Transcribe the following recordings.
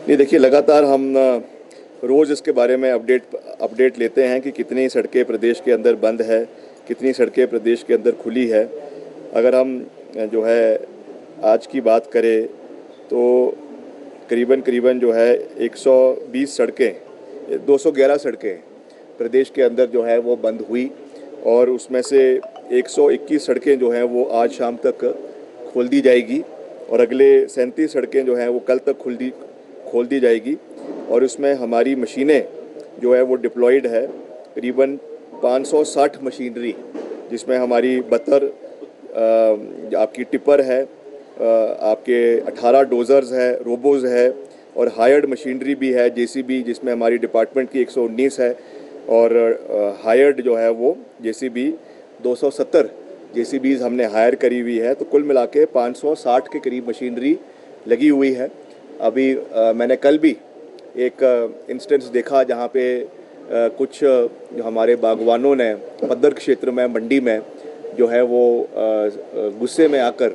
नहीं, देखिए, लगातार हम रोज़ इसके बारे में अपडेट लेते हैं कि कितनी सड़कें प्रदेश के अंदर बंद है, कितनी सड़कें प्रदेश के अंदर खुली है। अगर हम जो है आज की बात करें तो करीबन करीबन जो है 120 सड़कें, 211 सड़कें प्रदेश के अंदर जो है वो बंद हुई, और उसमें से 121 सड़कें जो हैं वो आज शाम तक खोल दी जाएगी, और अगले 37 सड़कें जो हैं वो कल तक खोल दी जाएगी। और उसमें हमारी मशीनें जो है वो डिप्लॉयड है, करीबन 560 मशीनरी, जिसमें हमारी 72 आपकी टिपर है, आपके 18 डोज़र्स है, रोबोज़ है, और हायर्ड मशीनरी भी है, जेसीबी, जिसमें हमारी डिपार्टमेंट की 119 है, और हायर्ड जो है वो जेसीबी 270 जेसीबीज़ हमने हायर करी हुई है। तो कुल मिला के 560 के करीब मशीनरी लगी हुई है। अभी मैंने कल भी एक इंस्टेंस देखा जहाँ पे कुछ जो हमारे बागवानों ने पद्दर क्षेत्र में मंडी में जो है वो गुस्से में आकर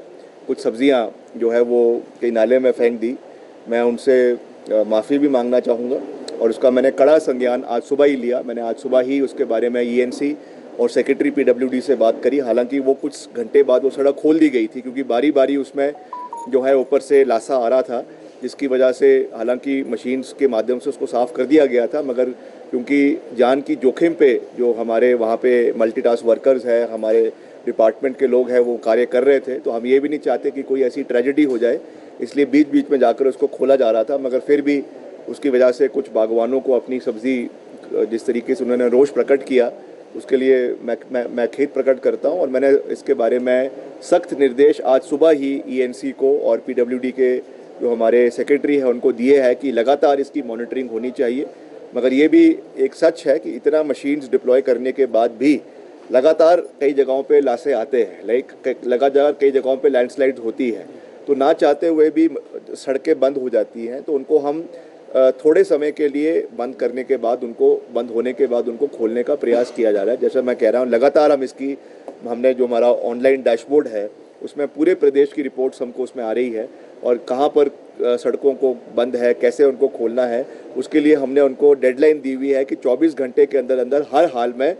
कुछ सब्जियां जो है वो कई नाले में फेंक दी। मैं उनसे माफ़ी भी मांगना चाहूँगा, और उसका मैंने कड़ा संज्ञान आज सुबह ही लिया। मैंने आज सुबह ही उसके बारे में ईएनसी और सेक्रेटरी पीडब्ल्यूडी से बात करी। हालांकि वो कुछ घंटे बाद वो सड़क खोल दी गई थी, क्योंकि बारी बारी उसमें जो है ऊपर से लासा आ रहा था, जिसकी वजह से हालांकि मशीन्स के माध्यम से उसको साफ़ कर दिया गया था, मगर क्योंकि जान की जोखिम पे जो हमारे वहाँ पे मल्टीटास्क वर्कर्स है, हमारे डिपार्टमेंट के लोग हैं, वो कार्य कर रहे थे, तो हम ये भी नहीं चाहते कि कोई ऐसी ट्रेजेडी हो जाए, इसलिए बीच बीच में जाकर उसको खोला जा रहा था। मगर फिर भी उसकी वजह से कुछ बागवानों को अपनी सब्ज़ी जिस तरीके से उन्होंने रोष प्रकट किया, उसके लिए मैं खेद प्रकट करता हूं। और मैंने इसके बारे में सख्त निर्देश आज सुबह ही ईएनसी को और पीडब्ल्यूडी के जो हमारे सेक्रेटरी हैं उनको दिए हैं कि लगातार इसकी मॉनिटरिंग होनी चाहिए। मगर ये भी एक सच है कि इतना मशीन्स डिप्लॉय करने के बाद भी लगातार कई जगहों पे लाशें आते हैं, लगातार कई जगहों पे लैंडस्लाइड्स होती है, तो ना चाहते हुए भी सड़कें बंद हो जाती हैं। तो उनको हम थोड़े समय के लिए बंद करने के बाद, उनको बंद होने के बाद उनको खोलने का प्रयास किया जा रहा है। जैसा मैं कह रहा हूँ, लगातार हमने जो हमारा ऑनलाइन डैशबोर्ड है उसमें पूरे प्रदेश की रिपोर्ट्स हमको उसमें आ रही है, और कहाँ पर सड़कों को बंद है, कैसे उनको खोलना है, उसके लिए हमने उनको डेडलाइन दी हुई है कि 24 घंटे के अंदर अंदर हर हाल में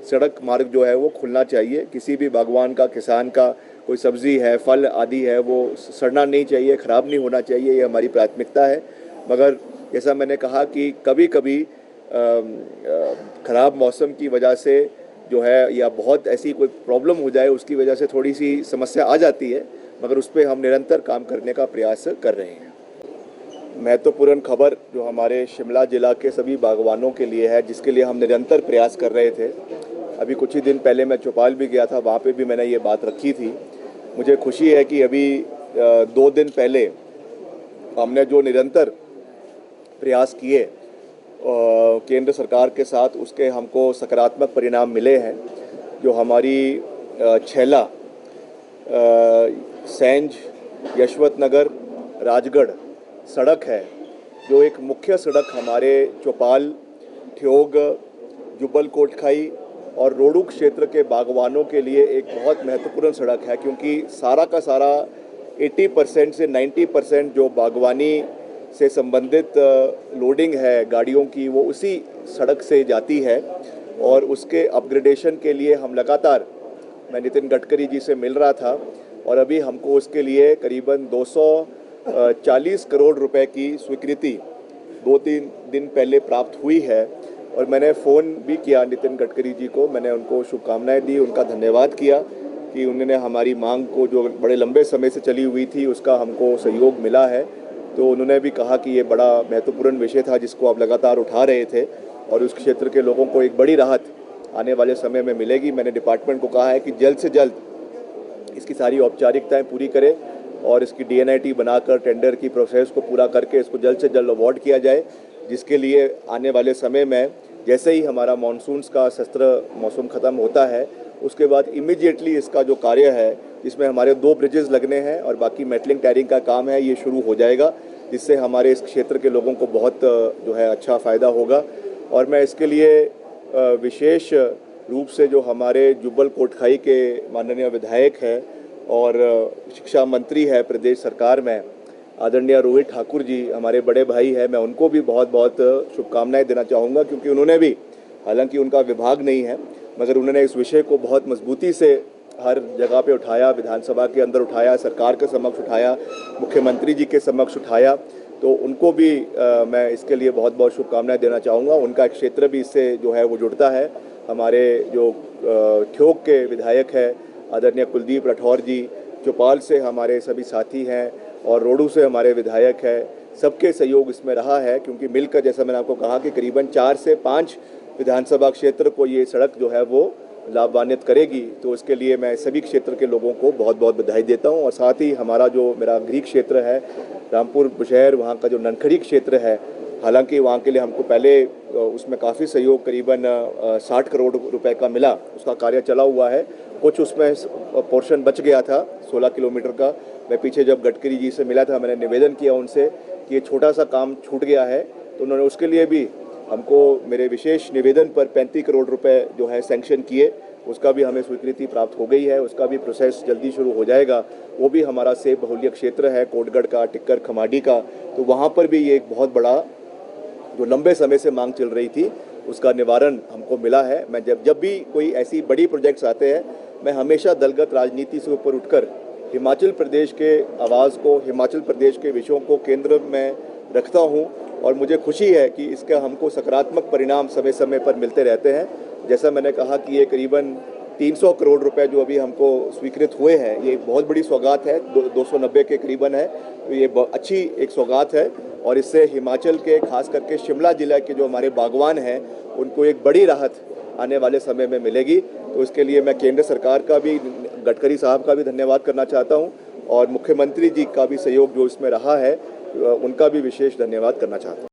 सड़क मार्ग जो है वो खुलना चाहिए। किसी भी बागवान का, किसान का कोई सब्ज़ी है, फल आदि है, वो सड़ना नहीं चाहिए, ख़राब नहीं होना चाहिए, ये हमारी प्राथमिकता है। मगर जैसा मैंने कहा कि कभी कभी ख़राब मौसम की वजह से जो है, या बहुत ऐसी कोई प्रॉब्लम हो जाए उसकी वजह से थोड़ी सी समस्या आ जाती है, मगर उस पर हम निरंतर काम करने का प्रयास कर रहे हैं। महत्वपूर्ण खबर जो हमारे शिमला जिला के सभी बागवानों के लिए है, जिसके लिए हम निरंतर प्रयास कर रहे थे। अभी कुछ ही दिन पहले मैं चौपाल भी गया था, वहाँ पे भी मैंने ये बात रखी थी। मुझे खुशी है कि अभी 2 दिन पहले हमने जो निरंतर प्रयास किए केंद्र सरकार के साथ, उसके हमको सकारात्मक परिणाम मिले हैं। जो हमारी छैला, सैंज, यशवंत नगर, राजगढ़ सड़क है, जो एक मुख्य सड़क हमारे चौपाल, ठियोग, जुब्बल कोटखाई और रोडू क्षेत्र के बागवानों के लिए एक बहुत महत्वपूर्ण सड़क है, क्योंकि सारा का सारा 80% से 90% जो बागवानी से संबंधित लोडिंग है गाड़ियों की, वो उसी सड़क से जाती है। और उसके अपग्रेडेशन के लिए हम लगातार, मैं नितिन गडकरी जी से मिल रहा था, और अभी हमको उसके लिए करीबन 240 करोड़ रुपए की स्वीकृति 2-3 दिन पहले प्राप्त हुई है। और मैंने फ़ोन भी किया नितिन गडकरी जी को, मैंने उनको शुभकामनाएं दी, उनका धन्यवाद किया कि उन्होंने हमारी मांग को, जो बड़े लंबे समय से चली हुई थी, उसका हमको सहयोग मिला है। तो उन्होंने भी कहा कि ये बड़ा महत्वपूर्ण विषय था जिसको आप लगातार उठा रहे थे, और उस क्षेत्र के लोगों को एक बड़ी राहत आने वाले समय में मिलेगी। मैंने डिपार्टमेंट को कहा है कि जल्द से जल्द इसकी सारी औपचारिकताएं पूरी करें, और इसकी डीएनआईटी बनाकर टेंडर की प्रोसेस को पूरा करके इसको जल्द से जल्द अवार्ड किया जाए, जिसके लिए आने वाले समय में जैसे ही हमारा मानसून्स का सत्र मौसम ख़त्म होता है, उसके बाद इमीडिएटली इसका जो कार्य है, जिसमें हमारे 2 ब्रिजेस लगने हैं और बाकी मेटलिंग टायरिंग का काम है, ये शुरू हो जाएगा, जिससे हमारे इस क्षेत्र के लोगों को बहुत जो है अच्छा फ़ायदा होगा। और मैं इसके लिए विशेष रूप से जो हमारे जुब्बल कोटखाई के माननीय विधायक है और शिक्षा मंत्री है प्रदेश सरकार में, आदरणीय रोहित ठाकुर जी हमारे बड़े भाई हैं, मैं उनको भी बहुत बहुत शुभकामनाएं देना चाहूँगा, क्योंकि उन्होंने भी, हालांकि उनका विभाग नहीं है, मगर उन्होंने इस विषय को बहुत मजबूती से हर जगह पे उठाया, विधानसभा के अंदर उठाया, सरकार के समक्ष उठाया, मुख्यमंत्री जी के समक्ष उठाया। तो उनको भी मैं इसके लिए बहुत बहुत शुभकामनाएं देना चाहूँगा। उनका एक क्षेत्र भी इससे जो है वो जुड़ता है। हमारे जो ठियोग के विधायक है आदरणीय कुलदीप राठौर जी, चौपाल से हमारे सभी साथी हैं और रोडू से हमारे विधायक है, सबके सहयोग इसमें रहा है, क्योंकि मिलकर, जैसा मैंने आपको कहा, कि करीबन 4 से 5 विधानसभा क्षेत्र को ये सड़क जो है वो लाभान्वित करेगी। तो इसके लिए मैं सभी क्षेत्र के लोगों को बहुत बहुत बधाई देता हूँ। और साथ ही हमारा जो मेरा गृह क्षेत्र है रामपुर बुशहर, वहाँ का जो ननखड़ी क्षेत्र है, हालांकि वहाँ के लिए हमको पहले उसमें काफ़ी सहयोग, करीबन 60 करोड़ रुपए का मिला, उसका कार्य चला हुआ है। कुछ उसमें पोर्शन बच गया था 16 किलोमीटर का। मैं पीछे जब गडकरी जी से मिला था, मैंने निवेदन किया उनसे कि ये छोटा सा काम छूट गया है, तो उन्होंने उसके लिए भी हमको मेरे विशेष निवेदन पर 35 करोड़ रुपए जो है सैंक्शन किए। उसका भी हमें स्वीकृति प्राप्त हो गई है, उसका भी प्रोसेस जल्दी शुरू हो जाएगा। वो भी हमारा सेब बहुल्य क्षेत्र है, कोटगढ़ का, टिक्कर खमाडी का, तो वहाँ पर भी ये एक बहुत बड़ा जो लंबे समय से मांग चल रही थी, उसका निवारण हमको मिला है। मैं जब भी कोई ऐसी बड़ी प्रोजेक्ट्स आते हैं, मैं हमेशा दलगत राजनीति से ऊपर उठकर हिमाचल प्रदेश के आवाज़ को, हिमाचल प्रदेश के विषयों को केंद्र में रखता हूं, और मुझे खुशी है कि इसका हमको सकारात्मक परिणाम समय समय पर मिलते रहते हैं। जैसा मैंने कहा कि ये करीबन 300 करोड़ रुपए जो अभी हमको स्वीकृत हुए हैं, ये एक बहुत बड़ी सौगात है, 290 के करीबन है, तो ये अच्छी एक सौगात है। और इससे हिमाचल के, खास करके शिमला जिला के जो हमारे बागवान हैं, उनको एक बड़ी राहत आने वाले समय में मिलेगी। तो इसके लिए मैं केंद्र सरकार का भी, गडकरी साहब का भी धन्यवाद करना चाहता हूँ, और मुख्यमंत्री जी का भी सहयोग जो इसमें रहा है, उनका भी विशेष धन्यवाद करना चाहता हूँ।